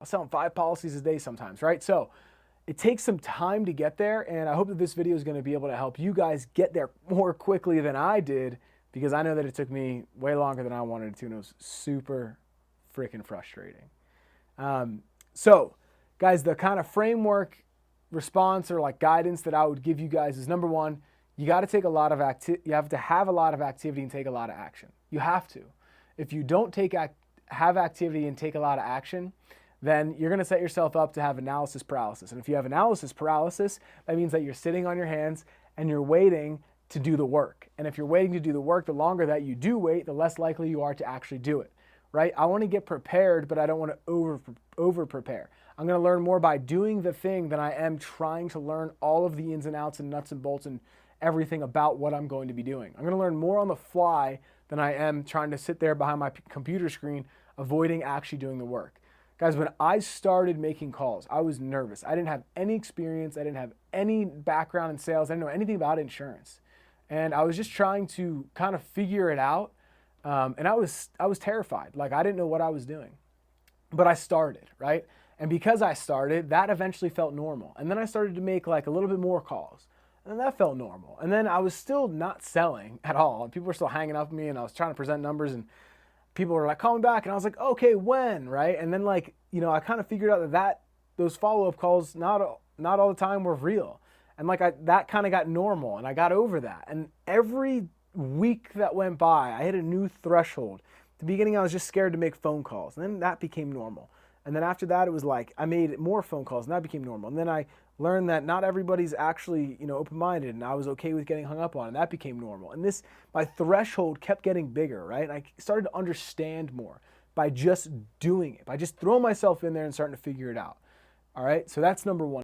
I'm selling 5 policies a day sometimes, right? So it takes some time to get there, and I hope that this video is going to be able to help you guys get there more quickly than I did, because I know that it took me way longer than I wanted it to, and it was super freaking frustrating. So guys, the kind of framework response or like guidance that I would give you guys is, number one, you got to take a lot of you have to have a lot of activity and take a lot of action. You have to. If you don't have activity and take a lot of action, then you're going to set yourself up to have analysis paralysis. And if you have analysis paralysis, that means that you're sitting on your hands and you're waiting to do the work. And if you're waiting to do the work, the longer that you do wait, the less likely you are to actually do it, right? I want to get prepared, but I don't want to over prepare. I'm going to learn more by doing the thing than I am trying to learn all of the ins and outs and nuts and bolts and everything about what I'm going to be doing. I'm going to learn more on the fly than I am trying to sit there behind my computer screen, avoiding actually doing the work. Guys, when I started making calls, I was nervous. I didn't have any experience. I didn't have any background in sales. I didn't know anything about insurance. And I was just trying to kind of figure it out. And I was terrified. Like, I didn't know what I was doing. But I started, right? And because I started, that eventually felt normal. And then I started to make like a little bit more calls. And that felt normal. And then I was still not selling at all. And people were still hanging up with me, and I was trying to present numbers, and people were like, call me back. And I was like, okay, when, right? And then, like, you know, I kind of figured out that those follow-up calls, not all the time were real. And like, that kind of got normal, and I got over that. And every week that went by, I hit a new threshold. At the beginning, I was just scared to make phone calls, and then that became normal. And then after that, it was like I made more phone calls, and that became normal. And then I learned that not everybody's actually, you know, open-minded, and I was okay with getting hung up on, and that became normal. And this, my threshold kept getting bigger, right? And I started to understand more by just doing it, by just throwing myself in there and starting to figure it out. All right, so that's number one.